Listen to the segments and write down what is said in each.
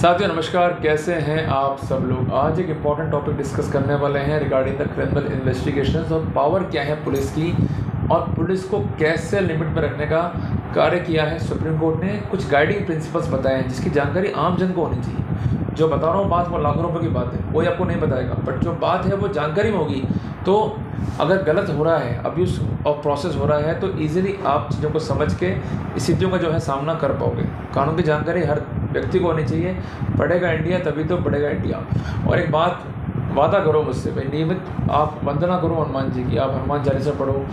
साथियों नमस्कार, कैसे हैं आप सब लोग। आज एक इम्पॉर्टेंट टॉपिक डिस्कस करने वाले हैं रिगार्डिंग द क्रिमिनल इन्वेस्टिगेशंस और पावर क्या है पुलिस की और पुलिस को कैसे लिमिट में रखने का कार्य किया है। सुप्रीम कोर्ट ने कुछ गाइडिंग प्रिंसिपल्स बताए हैं जिसकी जानकारी आम जन को होनी चाहिए। जो बता रहा हूँ बात वो लाखों रुपए की बात है, कोई आपको नहीं बताएगा, बट जो बात है वो जानकारी में होगी। तो अगर गलत हो रहा है, अब्यूज़ और प्रोसेस हो रहा है, तो इजीली आप चीज़ों को समझ के स्थितियों का जो है सामना कर पाओगे। कानून की जानकारी हर व्यक्ति को होनी चाहिए। पढ़ेगा इंडिया तभी तो बढ़ेगा इंडिया। और एक बात वादा करो मुझसे भाई, नियमित आप वंदना करो हनुमान जी की। आप हनुमान चालीसा पढ़ो,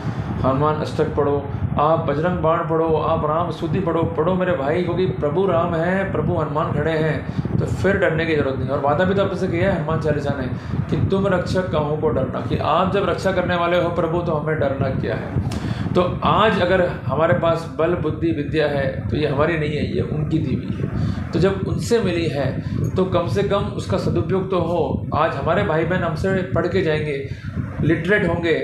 हनुमान अष्टक पढ़ो, आप बजरंग बाण पढ़ो, आप राम स्तुति पढ़ो मेरे भाई, क्योंकि प्रभु राम है, प्रभु हनुमान खड़े हैं, तो फिर डरने की जरूरत नहीं। और वादा भी तो आपसे किया है हनुमान चालीसा ने कि तुम रक्षक कहूँ को डरना, कि आप जब रक्षा करने वाले हो प्रभु तो हमें डरना क्या है। तो आज अगर हमारे पास बल बुद्धि विद्या है तो ये हमारी नहीं है, ये उनकी दी हुई है। तो जब उनसे मिली है तो कम से कम उसका सदुपयोग तो हो। आज हमारे भाई बहन हमसे पढ़ के जाएंगे, लिटरेट होंगे,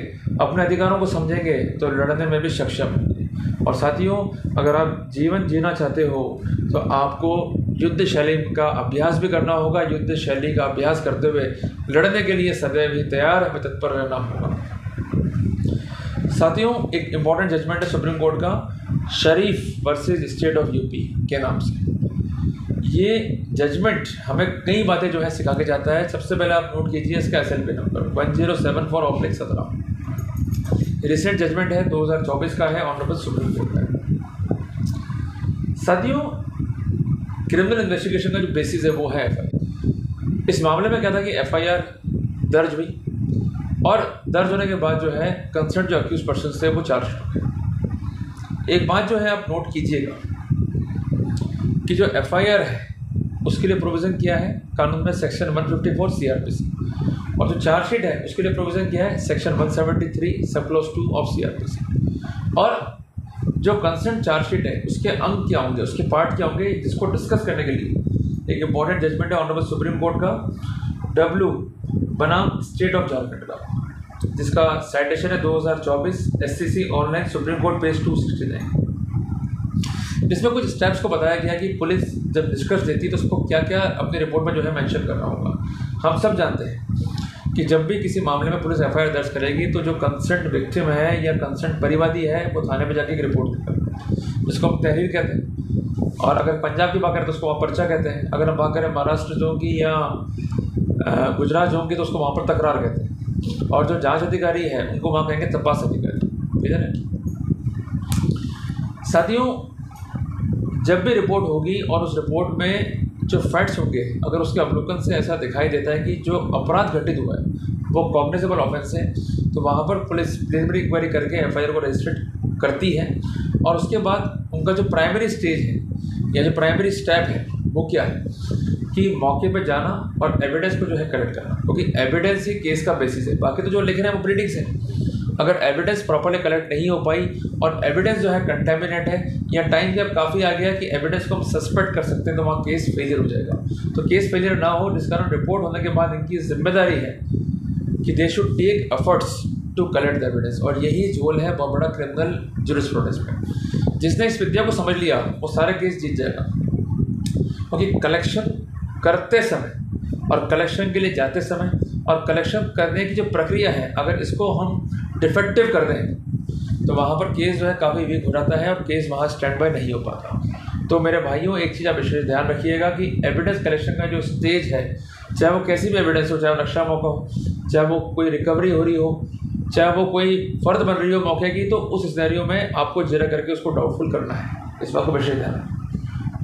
अपने अधिकारों को समझेंगे तो लड़ने में भी सक्षम होंगे। और साथियों, अगर आप जीवन जीना चाहते हो तो आपको युद्ध शैली का अभ्यास भी करना होगा। युद्ध शैली का अभ्यास करते हुए लड़ने के लिए सदैव ही तैयार हमें तत्पर रहना होगा। साथियों, एक इम्पॉर्टेंट जजमेंट है सुप्रीम कोर्ट का, शरीफ वर्सेस स्टेट ऑफ यूपी के नाम से। ये जजमेंट हमें कई बातें जो है सिखा के जाता है। सबसे पहले आप नोट कीजिए इसका SLP नंबर 1074/17। रिसेंट जजमेंट है, 2024 का है, ऑनरेबल सुप्रीम कोर्ट का है। साथियों, क्रिमिनल इन्वेस्टिगेशन का जो बेसिस है वो है FIR। इस मामले में क्या था कि FIR दर्ज हुई और दर्ज होने के बाद जो है कंसर्न जो अक्यूज पर्सन थे वो चार्ज हो गए। एक बात जो है आप नोट कीजिएगा कि जो FIR है उसके लिए प्रोविज़न किया है कानून में सेक्शन 154 CRPC, और जो चार्जशीट है उसके लिए प्रोविज़न किया है section 173 sub clause 2 of CRPC। और जो कंसर्न चार्जशीट है उसके अंग क्या होंगे, उसके पार्ट क्या होंगे, जिसको डिस्कस करने के लिए एक इम्पॉर्टेंट जजमेंट है ऑनरेबल सुप्रीम कोर्ट का W बनाम स्टेट ऑफ झारखंड का, जिसका साइटेशन है 2024 SCC online supreme court page 269। जिसमें कुछ स्टेप्स को बताया गया कि पुलिस जब डिस्कस देती है तो उसको क्या क्या अपनी रिपोर्ट में जो है मेंशन करना होगा। हम सब जानते हैं कि जब भी किसी मामले में पुलिस FIR दर्ज करेगी तो जो कंसर्न विक्टिम है या कंसर्न परिवादी है वो थाने में जाके एक रिपोर्ट देता है, जिसको हम तहरीर कहते हैं। और अगर पंजाब की बात करें तो उसको वहाँ पर्चा कहते हैं। अगर हम बात करें महाराष्ट्र जोन की या गुजरात जोन की तो उसको वहाँ पर तकरार कहते हैं। और जो जांच अधिकारी है उनको वहाँ कहेंगे तपास अधिकारी, ठीक है ना। साथियों, जब भी रिपोर्ट होगी और उस रिपोर्ट में जो फैक्ट्स होंगे, अगर उसके अवलोकन से ऐसा दिखाई देता है कि जो अपराध घटित हुआ है वो कॉग्निजेबल ऑफेंस है, तो वहाँ पर पुलिस प्रिलिमिनरी इंक्वायरी करके FIR को रजिस्टर्ड करती है। और उसके बाद उनका जो प्राइमरी स्टेज है या जो प्राइमरी स्टेप है वो क्या है कि मौके पे जाना और एविडेंस को जो है कलेक्ट करना, क्योंकि एविडेंस ही केस का बेसिस है। बाकी तो जो लिख रहे हैं वो प्रीडिक्स है। अगर एविडेंस प्रॉपर्ली कलेक्ट नहीं हो पाई और एविडेंस जो है कंटेमिनेट है या टाइम जब काफ़ी आ गया कि एविडेंस को हम सस्पेक्ट कर सकते हैं, तो वहाँ केस फेलियर हो जाएगा। तो केस फेलियर ना हो, जिस कारण रिपोर्ट होने के बाद इनकी जिम्मेदारी है कि they should take efforts to collect the evidence. और यही झोल है बहुत बड़ा क्रिमिनल ज्यूरिस्प्रूडेंस में। जिसने इस विद्या को समझ लिया वो सारे केस जीत जाएगा, क्योंकि कलेक्शन करते समय और कलेक्शन के लिए जाते समय और कलेक्शन करने की जो प्रक्रिया है, अगर इसको हम डिफेक्टिव कर दें तो वहाँ पर केस जो है काफ़ी वीक हो जाता है और केस वहाँ स्टैंड बाय नहीं हो पाता। तो मेरे भाइयों, एक चीज़ आप विशेष ध्यान रखिएगा कि एविडेंस कलेक्शन का जो स्टेज है, चाहे वो कैसी भी एविडेंस हो, चाहे वो नक्शा मौका हो, चाहे वो कोई रिकवरी हो रही हो, चाहे वो कोई फ़र्द बन रही हो मौके की, तो उस सिनेरियो में आपको जरा करके उसको डाउटफुल करना है। इस बात को विशेष ध्यान रखें।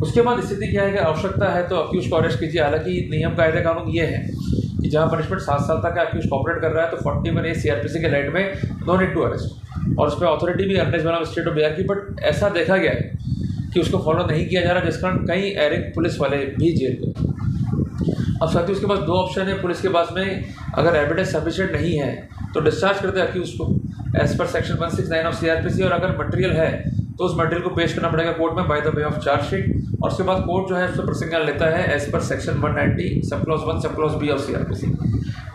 उसके बाद स्थिति क्या है कि आवश्यकता है तो अक्यूज को अरेस्ट कीजिए। हालांकि नियम कायदे कानून ये है कि जहाँ पनिशमेंट 7 साल तक का अक्यूज कॉपरेट कर रहा है तो 41A CRPC के लाइट में नो नीड टू अरेस्ट, और उस पर अथॉरिटी भी अर्नेस्ट बनाम स्टेट ऑफ बिहार की। बट ऐसा देखा गया है कि उसको फॉलो नहीं किया जा रहा, जिस कारण कई एरिंग पुलिस वाले भी जेल गए। अब साथियों, उसके पास दो ऑप्शन है पुलिस के पास में। अगर एविडेंस सफिशिएंट नहीं है तो डिस्चार्ज करते हैं अक्यूज को as per section 169 of CRPC, और अगर मटेरियल है तो उस मटेरियल को पेश करना पड़ेगा कोर्ट में by the way of chargesheet. और उसके बाद कोर्ट जो है उस पर प्रसंज्ञान लेता है as per section 190 sub clause 1 sub clause B of CRPC।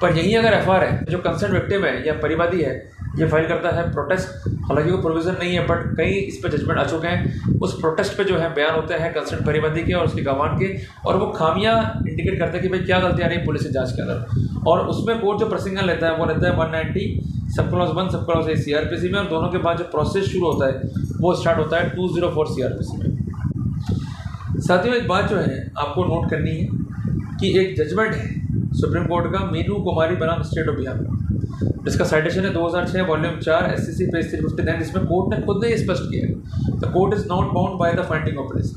पर यही अगर FIR है, जो कंसर्न विक्टिम है या परिवादी है ये फाइल करता है प्रोटेस्ट। हालांकि वो प्रोविज़न नहीं है बट कई इस पर जजमेंट आ चुके हैं। उस प्रोटेस्ट पे जो है बयान होते हैं कंसर्न परिबंधी के और उसके गवाह के, और वो खामियां इंडिकेट करते हैं कि भाई क्या गलतियाँ रही पुलिस की जाँच के अंदर। और उसमें कोर्ट जो प्रोसीडिंग लेता है वो लेता है 190 sub clause 1 sub clause 8 CRPC में, और दोनों के बाद जो प्रोसेस शुरू होता है वो स्टार्ट होता है 204 CRPC में। साथियों एक बात जो है आपको नोट करनी है कि एक जजमेंट है सुप्रीम कोर्ट का मीनू कुमारी बनाम स्टेट ऑफ बिहार का, जिसका साइटेशन है 2006 वॉल्यूम 4 SCC पेज 359, जिसमें कोर्ट ने खुद ने ये स्पष्ट किया है the court is not bound by the finding of police,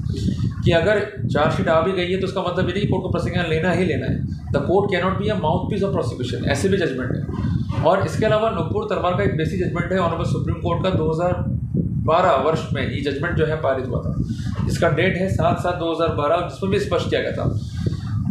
कि अगर चार्जशीट आ भी गई है तो उसका मतलब ये नहीं कोर्ट को प्रोसीडिंग लेना ही लेना है। The court cannot be a mouthpiece of prosecution, ऐसे भी जजमेंट है। और इसके अलावा नुपुर तलवार का एक बेसिक जजमेंट है ऑनरेबल सुप्रीम कोर्ट का 2012 वर्ष में ये जजमेंट जो है पारित हुआ था, जिसका डेट है 7/7/2012, जिसमें भी स्पष्ट किया गया था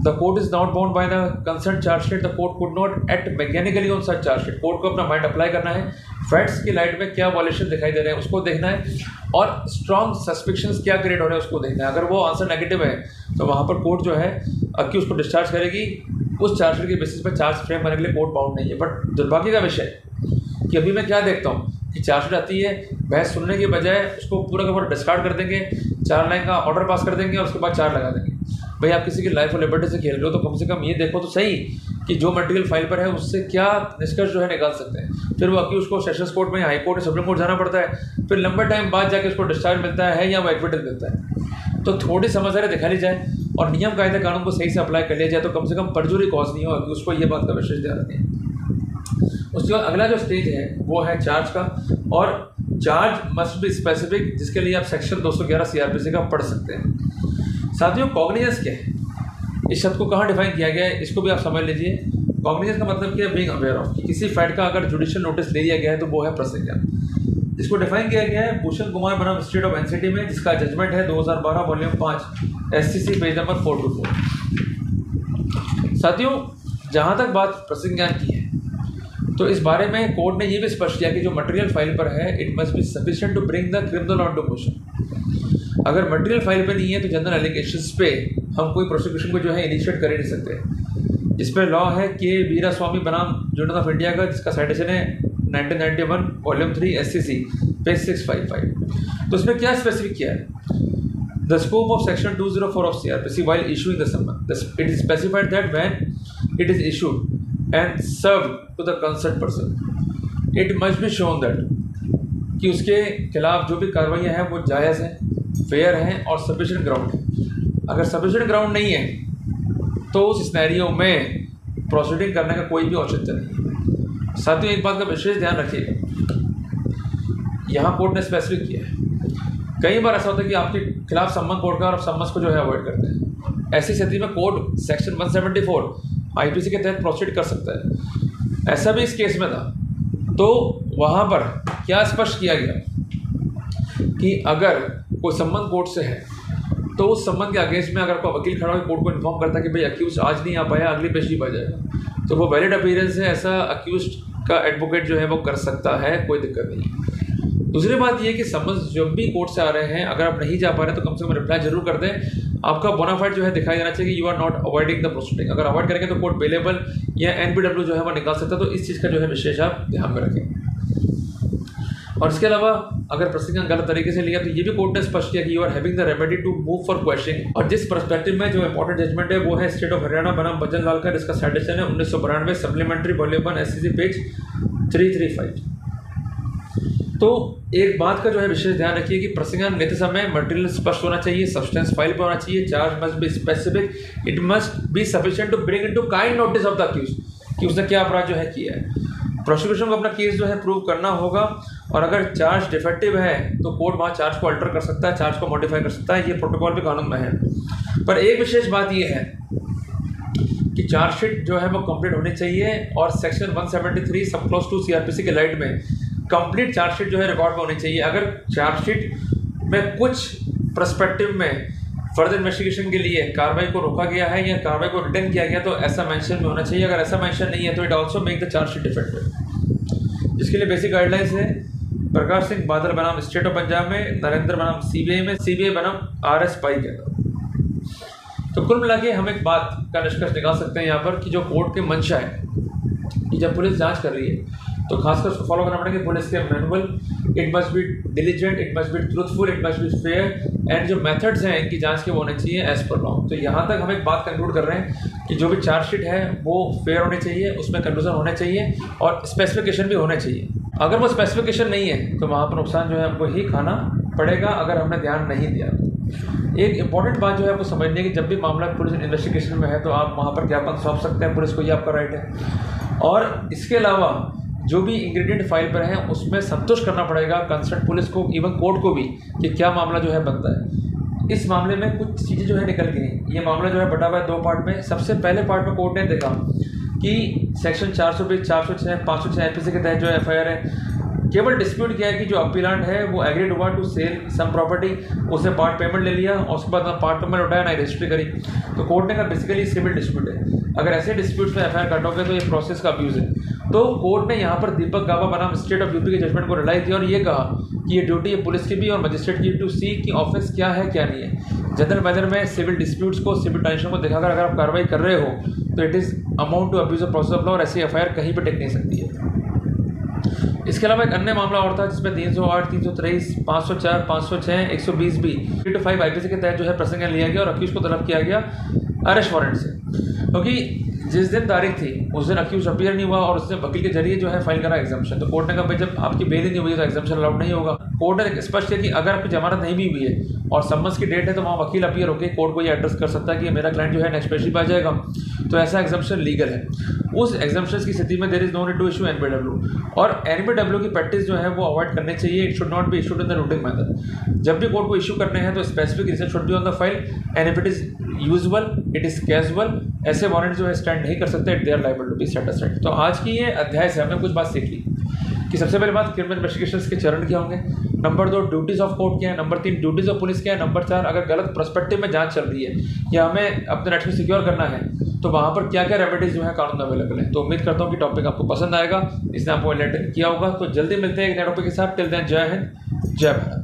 the court is not bound by the concern chargesheet, the court could not act mechanically on such chargesheet. Court को अपना माइंड अप्लाई करना है, फैक्ट्स की लाइट में क्या वॉल्यूशन दिखाई दे रहे हैं उसको देखना है, और स्ट्रॉन्ग सस्पिक्शंस क्या क्रिएट हो रहे हैं उसको देखना है। अगर वो आंसर नेगेटिव है तो वहाँ पर कोर्ट जो है अक्यूज को डिस्चार्ज करेगी, उस चार्जशीट के बेसिस पर चार्ज फ्रेम करने के लिए कोर्ट बाउंड नहीं है। बट दुर्भाग्य का विषय कि अभी मैं क्या देखता हूँ कि चार्जशीट आती है, बहस सुनने के बजाय उसको पूरा का पूरा डिस्कार्ड कर देंगे, 4 लाइन का ऑर्डर पास कर देंगे और उसके बाद 4 लगा देंगे। भाई आप किसी की लाइफ और लिबर्टी से खेल रहे हो तो कम से कम ये देखो तो सही कि जो मटेरियल फाइल पर है उससे क्या निष्कर्ष जो है निकाल सकते हैं। फिर वो अक्यूज को सेशंस कोर्ट में, हाई कोर्ट, सुप्रीम कोर्ट जाना पड़ता है, फिर लंबे टाइम बाद जाके उसको डिस्चार्ज मिलता है या वो एक्विटल मिलता है। तो थोड़ी समझदारी दिखा ली जाए और नियम कायदे कानून को सही से अप्लाई कर लिया जाए तो कम से कम परजुरी कॉज नहीं हो अक्यूज को, ये बात का विशेष ध्यान रखें। उसके बाद अगला जो स्टेज है वो है चार्ज का, और चार्ज मस्ट बी स्पेसिफिक, जिसके लिए आप सेक्शन 211 CRPC का पढ़ सकते हैं। साथियों कॉग्निजेंस क्या है, इस शब्द को कहाँ डिफाइन किया गया है इसको भी आप समझ लीजिए। कॉग्निजेंस का मतलब क्या है, बीइंग अवेयर ऑफ, कि किसी फैक्ट का अगर जुडिशियल नोटिस ले लिया गया है तो वो है प्रसंज्ञान। इसको डिफाइन किया गया है भूषण कुमार बनाम स्टेट ऑफ NCT में, जिसका जजमेंट है 2012 वॉल्यूम 5 SCC पेज नंबर 424। साथियों जहाँ तक बात प्रसंज्ञान की है तो इस बारे में कोर्ट ने ये भी स्पष्ट किया कि जो मटेरियल फाइल पर है it must be sufficient to bring the criminal on to motion. अगर मटेरियल फाइल पे नहीं है तो जनरल एलिगेशंस पे हम कोई प्रोसिक्यूशन को जो है इनिशिएट कर ही नहीं सकते। इस पर लॉ है के वीरास्वामी बनाम यूनियन ऑफ इंडिया का, जिसका साइटेशन है 1991 वॉल्यूम 3 SCC पेज 655। तो इसमें क्या स्पेसिफिक किया है, the scope of section 204 of CRPC while issuing the summons, it is specified that when it is issued and served to the concerned person, it must be shown that कि उसके खिलाफ जो भी कार्रवाइयाँ हैं वो जायज़ हैं, फेयर हैं और सफिशिएंट ग्राउंड है। अगर सफिशिएंट ग्राउंड नहीं है तो उस सिनेरियो में प्रोसीडिंग करने का कोई भी औचित्य नहीं है। साथियों एक बात का विशेष ध्यान रखिएगा, यहाँ कोर्ट ने स्पेसिफिक किया है। कई बार ऐसा होता है कि आपके खिलाफ सम्मन कोर्ट का और सम्मन को जो है अवॉइड करते हैं। ऐसी स्थिति में कोर्ट सेक्शन 174 IPC के तहत प्रोसीड कर सकता है। ऐसा भी इस केस में था। तो वहाँ पर क्या स्पष्ट किया गया कि अगर कोई सम्मन कोर्ट से है तो उस सम्मन के अगेंस्ट में अगर कोई वकील खड़ा हो कोर्ट को इन्फॉर्म करता है कि भाई अक्यूज आज नहीं आ पाया, अगली पेशी आ जाएगा, तो वो वैलिड अपीयरेंस है, ऐसा अक्यूज का एडवोकेट जो है वो कर सकता है, कोई दिक्कत नहीं। दूसरी बात ये कि समन्स जब भी कोर्ट से आ रहे हैं अगर आप नहीं जा पा रहे तो कम से कम रिप्लाई जरूर कर दें। आपका बोनाफाइड जो है दिखाई देना चाहिए कि you are not avoiding the proceeding. अगर अवॉइड करेंगे तो कोर्ट बेलेबल या NPW जो है वो निकाल सकता है। तो इस चीज़ का जो है विशेष आप ध्यान में रखें। और इसके अलावा अगर प्रोसीडिंग गलत तरीके से लिया तो ये भी कोर्ट ने स्पष्ट किया कि you are having the remedy to move for questioning. और जिस पर्सपेक्टिव में जो इंपॉर्टेंट जजमेंट है वो है स्टेट ऑफ हरियाणा बनाम भजन लाल का, जिसका साइटेशन है 1992 सप्लीमेंट्री वॉल्यूम 1 SCC पेज 335। तो एक बात का जो है विशेष ध्यान रखिए कि प्रोसीडिंग लेते समय मटेरियल स्पष्ट होना चाहिए, सब्सटेंस फाइल पर होना चाहिए, charge must be specific, it must be sufficient to bring into kind notice of the accused कि उसने क्या अपराध जो है किया है। प्रोसिक्यूशन को अपना केस जो है प्रूव करना होगा, और अगर चार्ज डिफेक्टिव है तो कोर्ट वहाँ चार्ज को अल्टर कर सकता है, चार्ज को मॉडिफाई कर सकता है। ये प्रोटोकॉल भी कानून में है। पर एक विशेष बात ये है कि चार्जशीट जो है वो कंप्लीट होनी चाहिए, और सेक्शन 173 सब क्लॉज 2 CRPC के लाइट में कंप्लीट चार्जशीट जो है रिकॉर्ड में होनी चाहिए। अगर चार्जशीट में कुछ पर्सपेक्टिव में फर्दर इन्वेस्टिगेशन के लिए कार्रवाई को रोका गया है या कार्रवाई को रिटर्न किया गया तो ऐसा मेंशन में होना चाहिए। अगर ऐसा मेंशन नहीं है तो it also make the chargesheet defective. इसके लिए बेसिक गाइडलाइंस है प्रकाश सिंह बादल बनाम स्टेट ऑफ पंजाब में, नरेंद्र बनाम CBI में, CBI बनाम RS पाई के अंदर। तो कुल मिला के हम एक बात का निष्कर्ष निकाल सकते हैं यहाँ पर कि जो कोर्ट की मंशा है कि जब पुलिस जांच कर रही है तो खासकर उसको फॉलो करना पड़ेगा। पुलिस के manual, it must B diligent, it must be truthful, it must be fair, and जो मेथड्स हैं इनकी जांच के वो होने चाहिए एज पर लॉ। तो यहाँ तक हम एक बात कंक्लूड कर रहे हैं कि जो भी चार्जशीट है वो फेयर होनी चाहिए, उसमें कंक्लूजन होने चाहिए और स्पेसिफिकेशन भी होने चाहिए। अगर वो स्पेसिफिकेशन नहीं है तो वहाँ पर नुकसान जो है हमको ही खाना पड़ेगा अगर हमने ध्यान नहीं दिया। एक इंपॉर्टेंट बात जो है आपको समझनी है कि जब भी मामला पुलिस इन्वेस्टिगेशन में है तो आप वहाँ पर ज्ञापन सौंप सकते हैं पुलिस को, ये आपका राइट है। और इसके अलावा जो भी इंग्रेडिएंट फाइल पर है उसमें संतुष्ट करना पड़ेगा कंसर्न पुलिस को, इवन कोर्ट को भी, कि क्या मामला जो है बनता है। इस मामले में कुछ चीज़ें जो है निकल गई। ये मामला जो है बटा हुआ है 2 पार्ट में। सबसे पहले पार्ट में कोर्ट ने देखा कि सेक्शन 420, 406, 506 IPC के तहत जो FIR है, केवल डिस्प्यूट किया है कि जो अपीलांट है वो एग्रीड हुआ टू सेल सम प्रॉपर्टी, उसने पार्ट पेमेंट ले लिया और उसके बाद ना पार्ट पेमेंट उठाया ना रजिस्ट्री करी। तो कोर्ट ने कहा बेसिकली सिविल डिस्प्यूट है, अगर ऐसे डिस्प्यूट्स में FIR काटोगे तो ये प्रोसेस का अब्यूज़ है। तो कोर्ट ने यहाँ पर दीपक गाबा बनाम स्टेट ऑफ यूपी के जजमेंट को रिलाई किया और ये कहा कि ये ड्यूटी है पुलिस की भी और मजिस्ट्रेट की टू सी कि ऑफेंस क्या है क्या नहीं है। जनरल मैनर में सिविल डिस्प्यूट्स को, सिविल टेंशन को दिखाकर अगर आप कार्रवाई कर रहे हो तो it is amount to abuse of process of law और ऐसी FIR कहीं पर टिक नहीं सकती है। इसके अलावा एक अन्य मामला और था जिसमें 308, 323, 504, 506, 120 भी 3-5 IPC के तहत जो है प्रसंग लिया गया और अक्यूज को तलब किया गया अरेस्ट वारंट से, क्योंकि जिस दिन तारीख थी उस दिन अक्यूज अपीयर नहीं हुआ और उसने वकील के जरिए जो है फाइल करा एग्जाम्पशन। तो कोर्ट ने कहा भाई जब आपकी बेल ही नहीं हुई तो एग्जाम्पशन अलाउड नहीं होगा। कोर्ट ने स्पष्ट किया कि अगर आपकी जमानत नहीं भी हुई है और सम्मन्स की डेट है तो वहाँ वकील अपीयर होकर कोर्ट को ये एड्रेस कर सकता है कि मेरा क्लाइंट जो है नेक्स्ट पेशी पे आ जाएगा। तो ऐसा एग्जाम्पशन लीगल है। उस एग्जाम्पशन की स्थिति में there is no need to issue NBW और NBW की प्रैक्टिस जो है वो अवॉइड करनी चाहिए। It should not be issued in the routing method. जब भी कोर्ट को इशू करने हैं तो specific reason should be on the file and if it is usual, it is casual, ऐसे वारंट जो है स्टैंड नहीं कर सकते, they are liable to be set aside. तो आज की ये अध्याय से हमने कुछ बात सीख ली कि सबसे पहले बात क्रिमिनल इन्वेस्टिगेशंस के चरण क्या होंगे, नंबर 2 ड्यूटीज ऑफ कोर्ट क्या है, नंबर 3 ड्यूटीज ऑफ पुलिस क्या है, नंबर 4 अगर गलत पर्सपेक्टिव में जांच चल रही है या हमें अपने नेट को सिक्योर करना है तो वहाँ पर क्या क्या रेमेडीज जो है कानून में अवेलेबल है। तो उम्मीद करता हूँ कि टॉपिक आपको पसंद आएगा, इसने आपको एंटरटेन किया होगा। तो जल्दी मिलते हैं एक नए टॉपिक के साथ। टिल देन जय हिंद, जय भारत।